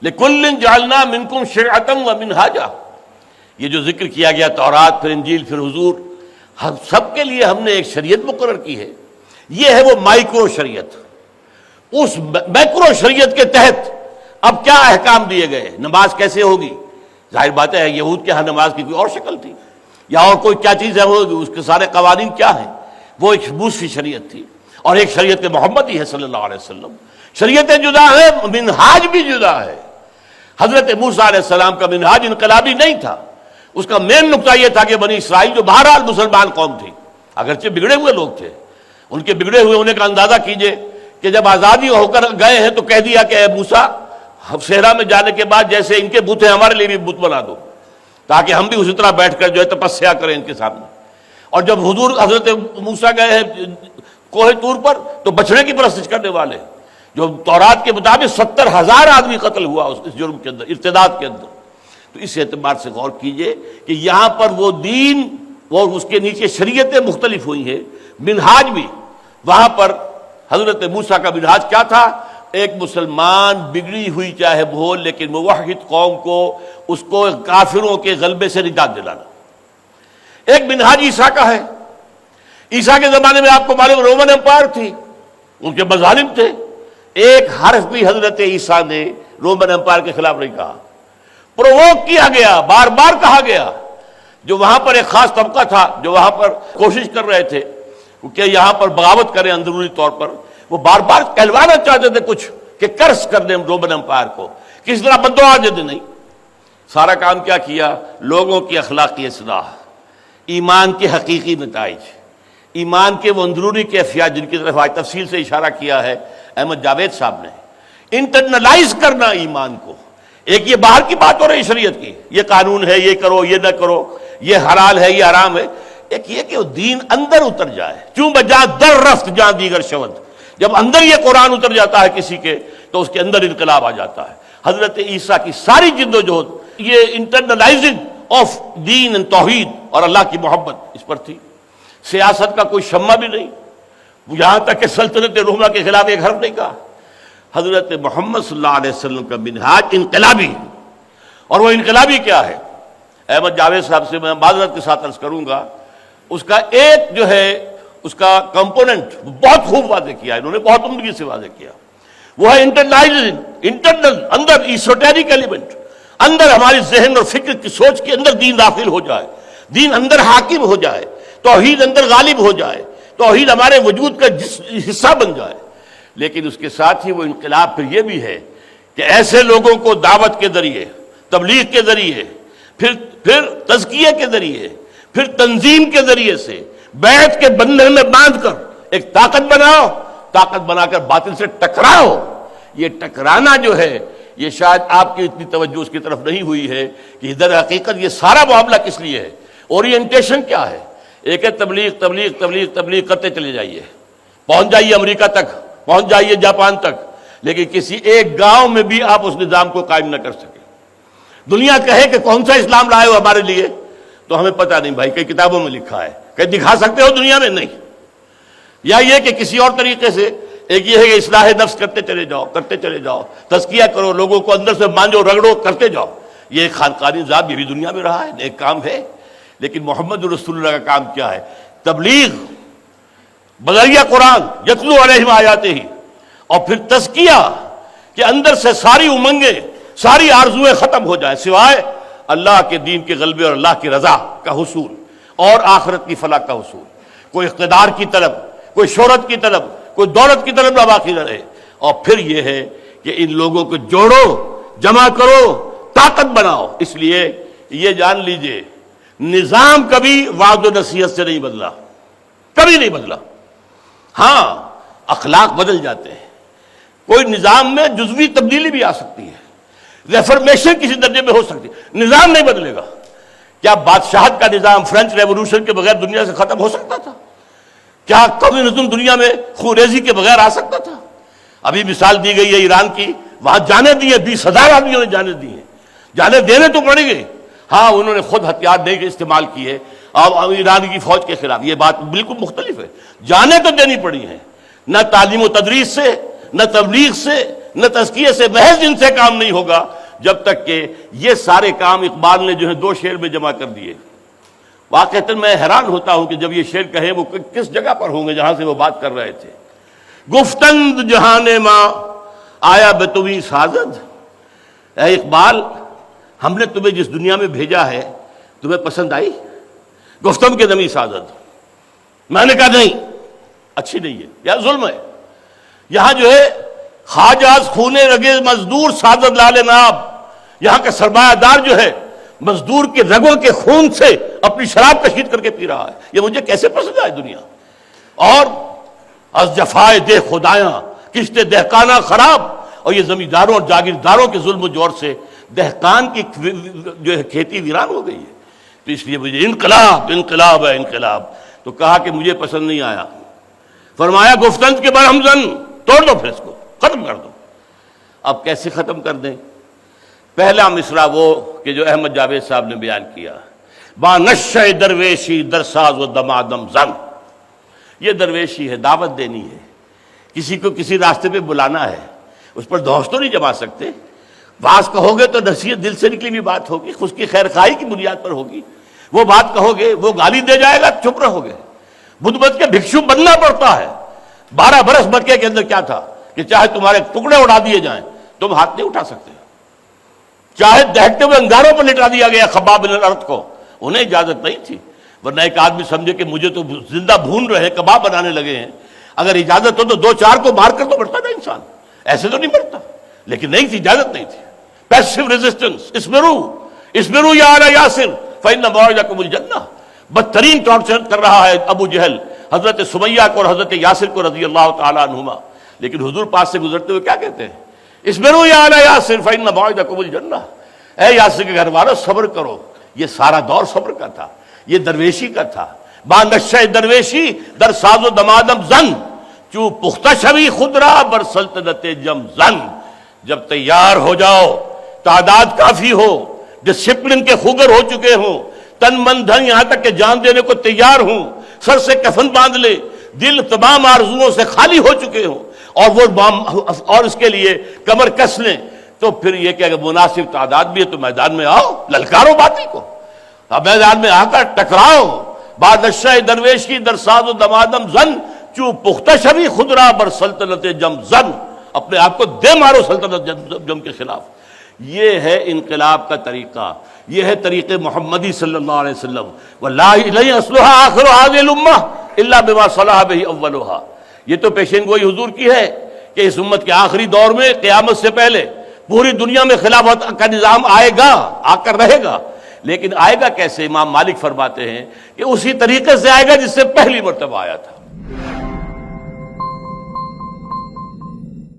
لِكُلٍّ جَعَلْنَا مِنْكُمْ شِرْعَةً وَمِنْهَاجًا، یہ جو ذکر کیا گیا تورات، پھر انجیل، پھر حضور، ہم سب کے لیے ہم نے ایک شریعت مقرر کی ہے. یہ ہے وہ مائکرو شریعت. اس میکرو شریعت کے تحت اب کیا احکام دیے گئے. نماز کیسے ہوگی؟ ظاہر بات ہے یہود کے ہاں نماز کی کوئی اور شکل تھی، یا اور کوئی کیا چیز ہے ہوگی، اس کے سارے قوانین کیا ہیں. وہ ایک دوسری شریعت تھی، اور ایک شریعت محمد ہی ہے صلی اللہ علیہ وسلم. شریعتیں جدا ہے، منہاج بھی جدا ہے. حضرت موسیٰ علیہ السلام کا منہاج انقلابی نہیں تھا. اس کا مین نقطہ یہ تھا کہ بنی اسرائیل جو بہرحال مسلمان قوم تھی، اگرچہ بگڑے ہوئے لوگ تھے، ان کے بگڑے ہوئے ہونے کا اندازہ کیجئے کہ جب آزادی ہو کر گئے ہیں تو کہہ دیا کہ اے موسیٰ، صحرا میں جانے کے بعد جیسے ان کے بت ہیں ہمارے لیے بھی بت بنا دو، تاکہ ہم بھی اسی طرح بیٹھ کر جو ہے تپسیا کریں ان کے سامنے. اور جب حضور حضرت موسیٰ گئے ہیں کوہ طور پر تو بچڑے کی پرستش کرنے والے، جو تورات کے مطابق 70,000 آدمی قتل ہوا اس جرم کے اندر، ارتداد کے اندر. تو اس اعتبار سے غور کیجئے کہ یہاں پر وہ دین اور اس کے نیچے شریعتیں مختلف ہوئی ہیں. منہاج بھی وہاں پر حضرت موسیٰ کا منہاج کیا تھا؟ ایک مسلمان بگڑی ہوئی چاہے ہو لیکن موحد قوم کو اس کو کافروں کے غلبے سے نجات دلانا. ایک منہاج عیسیٰ کا ہے. عیسیٰ کے زمانے میں آپ کو معلوم رومن امپائر تھی، ان کے مظالم تھے. ایک حرف بھی حضرت عیسیٰ نے رومن امپائر کے خلاف نہیں کہا. پرووک کیا گیا، بار بار کہا گیا. جو وہاں پر ایک خاص طبقہ تھا جو وہاں پر کوشش کر رہے تھے کہ یہاں پر بغاوت کریں اندرونی طور پر، وہ بار بار کہلوانا چاہتے تھے کچھ کہ قرض کر دیں رومن امپائر کو، کس طرح بددعا دے دیں. نہیں، سارا کام کیا کیا؟ لوگوں کی اخلاقی اصلاح، ایمان کے حقیقی نتائج، ایمان کے وہ اندرونی کیفیات جن کی طرف آج تفصیل سے اشارہ کیا ہے احمد جاوید صاحب نے. انٹرنلائز کرنا ایمان کو. ایک یہ باہر کی بات ہو رہی شریعت کی، یہ قانون ہے، یہ کرو، یہ نہ کرو، یہ حلال ہے، یہ حرام ہے. ایک یہ کہ وہ دین اندر اتر جائے. چوں بجا در رفت جہاں دیگر شود، جب اندر یہ قرآن اتر جاتا ہے کسی کے تو اس کے اندر انقلاب آ جاتا ہے. حضرت عیسیٰ کی ساری جد و جہد یہ انٹرنلائزنگ آف دین and توحید اور اللہ کی محبت اس پر تھی. سیاست کا کوئی شمع بھی نہیں، یہاں تک کہ سلطنت روما کے خلاف ایک حرف نہیں کہا. حضرت محمد صلی اللہ علیہ وسلم کا منہاج انقلابی. اور وہ انقلابی کیا ہے؟ احمد جاوید صاحب سے میں معذرت کے ساتھ عرض کروں گا، اس کا ایک جو ہے اس کا کمپوننٹ بہت خوب واضح کیا، انہوں نے بہت عمدگی سے واضح کیا. وہ ہے انٹرنل، اندر ایسوٹیرک ایلیمنٹ، اندر ہماری ذہن اور فکر کی سوچ کے اندر دین داخل ہو جائے، دین اندر حاکم ہو جائے، توحید اندر غالب ہو جائے، توحید ہمارے وجود کا حصہ بن جائے. لیکن اس کے ساتھ ہی وہ انقلاب پھر یہ بھی ہے کہ ایسے لوگوں کو دعوت کے ذریعے، تبلیغ کے ذریعے، پھر تزکیے کے ذریعے، پھر تنظیم کے ذریعے سے بیعت کے بندھن میں باندھ کر ایک طاقت بناؤ، طاقت بنا کر باطل سے ٹکراؤ. یہ ٹکرانا جو ہے یہ شاید آپ کی اتنی توجہ اس کی طرف نہیں ہوئی ہے کہ ادھر حقیقت یہ سارا معاملہ کس لیے ہے. اورینٹیشن کیا ہے؟ ایک ہے تبلیغ تبلیغ تبلیغ تبلیغ کرتے چلے جائیے، پہنچ جائیے امریکہ تک، پہنچ جائیے جاپان تک، لیکن کسی ایک گاؤں میں بھی آپ اس نظام کو قائم نہ کر سکے. دنیا کہے کہ کون سا اسلام لائے ہو ہمارے لیے تو ہمیں پتہ نہیں بھائی، کئی کتابوں میں لکھا ہے کہ دکھا سکتے ہو دنیا میں؟ نہیں. یا یہ کہ کسی اور طریقے سے، ایک یہ ہے کہ اصلاح نفس کرتے چلے جاؤ، کرتے چلے جاؤ، تزکیہ کرو، لوگوں کو اندر سے مانجو رگڑو، کرتے جاؤ. یہ ایک خانقانی نظام یہ بھی دنیا میں رہا ہے، ایک کام ہے. لیکن محمد رسول اللہ کا کام کیا ہے؟ تبلیغ بذریعہ قرآن، یتلو علیہم آیاتہ ہی، اور پھر تزکیہ کہ اندر سے ساری امنگیں، ساری آرزویں ختم ہو جائیں سوائے اللہ کے دین کے غلبے اور اللہ کی رضا کا حصول اور آخرت کی فلاح کا حصول. کوئی اقتدار کی طلب، کوئی شہرت کی طلب، کوئی دولت کی طلب نہ باقی نہ رہے. اور پھر یہ ہے کہ ان لوگوں کو جوڑو، جمع کرو، طاقت بناؤ. اس لیے یہ جان لیجئے نظام کبھی وعد و نصیحت سے نہیں بدلا، کبھی نہیں بدلا. ہاں اخلاق بدل جاتے ہیں، کوئی نظام میں جزوی تبدیلی بھی آ سکتی ہے، ریفرمیشن کسی درجے میں ہو سکتی ہے، نظام نہیں بدلے گا. کیا بادشاہت کا نظام فرینچ ریولوشن کے بغیر دنیا سے ختم ہو سکتا تھا؟ کیا کمیونزم دنیا میں خونریزی کے بغیر آ سکتا تھا؟ ابھی مثال دی گئی ہے ایران کی، وہاں جانے دیے 20,000 آدمیوں نے جانے دیے، جانے دینے تو پڑیں گے. ہاں انہوں نے خود ہتھیار نہیں استعمال کیے اور ایران کی فوج کے خلاف، یہ بات بالکل مختلف ہے. جانے تو دینی پڑی ہیں، نہ تعلیم و تدریس سے، نہ تبلیغ سے، نہ تزکیے سے محض ان سے کام نہیں ہوگا، جب تک کہ یہ سارے کام اقبال نے جو ہے 2 شعر میں جمع کر دیے۔ واقعتاً میں حیران ہوتا ہوں کہ جب یہ شعر کہیں وہ کس جگہ پر ہوں گے جہاں سے وہ بات کر رہے تھے۔ گفتند جہان ماں آیا بتوی سازد، اے اقبال ہم نے تمہیں جس دنیا میں بھیجا ہے تمہیں پسند آئی؟ گفتم کے نمی سازد، میں نے کہا نہیں، اچھی نہیں ہے، یا ظلم ہے۔ یہاں جو ہے خواجاز خونے رگے مزدور سازد لال ناب، یہاں کا سرمایہ دار جو ہے مزدور کے رگوں کے خون سے اپنی شراب کشید کر کے پی رہا ہے، یہ مجھے کیسے پسند آئے دنیا؟ اور از جفائے دہ خدایاں کشت دہقانہ خراب، اور یہ زمینداروں اور جاگیرداروں کے ظلم و جور سے دہقان کی جو ہے کھیتی ویران ہو گئی ہے۔ تو اس لیے مجھے انقلاب انقلاب ہے انقلاب، تو کہا کہ مجھے پسند نہیں آیا۔ فرمایا گفتند کے برہمزن، توڑ دو، پھر اس کو ختم کر دو۔ اب کیسے ختم کر دیں؟ پہلا مصرع وہ کہ جو احمد جاوید صاحب نے بیان کیا، با نشہ درویشی درساز و دمادم زن، یہ درویشی ہے، دعوت دینی ہے، کسی کو کسی راستے پہ بلانا ہے، اس پر دوست تو نہیں جما سکتے۔ واز کہو گے تو نصیحت دل سے نکلی ہوئی بات ہوگی، اس کی خیر خواہی کی بنیاد پر ہوگی، وہ بات کہو گے، وہ گالی دے جائے گا، چپ رہو گے۔ بدھ مت کے بھکشو بننا پڑتا ہے۔ 12 برس مکے کے اندر کیا تھا کہ چاہے تمہارے ٹکڑے اڑا دیے جائیں تم ہاتھ نہیں اٹھا سکتے، چاہے دہتے ہوئے انگاروں پر لٹا دیا گیا خباب بن الارت کو، انہیں اجازت نہیں تھی، ورنہ ایک آدمی سمجھے کہ مجھے تو زندہ بھون رہے کباب بنانے لگے ہیں، اگر اجازت ہو تو 2-4 کو مار کر تو مرتا نا انسان، ایسے تو نہیں مرتا، لیکن نہیں تھی، اجازت نہیں تھی۔ پیسو ریزسٹنس، اسبرو یا آل یاسر فإن موعدکم الجنہ، بدترین ٹارچر کر رہا ہے ابو جہل حضرت سمیہ کو اور حضرت یاسر کو رضی اللہ تعالیٰ عنہما، لیکن حضور پاس سے گزرتے ہوئے کیا کہتے ہیں؟ اسبرو یا آل یاسر فإن موعدکم الجنہ، اے یاسر کے گھر والوں صبر کرو۔ یہ سارا دور صبر کا تھا، یہ درویشی کا تھا۔ با نشہ درویشی در ساز و دمادم زن، چوں پختہ شوی خود را بر سلطنت جم زن، جب تیار ہو جاؤ، تعداد کافی ہو، ڈسپلن کے خوگر ہو چکے ہوں، تن من دھن یہاں تک کہ جان دینے کو تیار ہوں، سر سے کفن باندھ لے، دل تمام آرزوؤں سے خالی ہو چکے ہوں، اور اس کے لیے کمر کس لیں، تو پھر یہ کہ اگر مناسب تعداد بھی ہے تو میدان میں آؤ، للکارو باطل کو، اب میدان میں آ کر ٹکراؤ۔ بعد نشہ درویشی در ساز و دمادم زن، چوں پختہ شوی خود را بر سلطنت جم زن، اپنے آپ کو دے مارو سلطنت جم کے خلاف۔ یہ ہے انقلاب کا طریقہ، یہ ہے طریق محمدی صلی اللہ علیہ وسلم۔ واللہ لن یصلح آخر هذه الامہ الا بما صلح به اولها، یہ تو پیشین گوئی حضور کی ہے کہ اس امت کے آخری دور میں قیامت سے پہلے پوری دنیا میں خلافت کا نظام آئے گا، آ کر رہے گا، لیکن آئے گا کیسے؟ امام مالک فرماتے ہیں کہ اسی طریقے سے آئے گا جس سے پہلی مرتبہ آیا تھا۔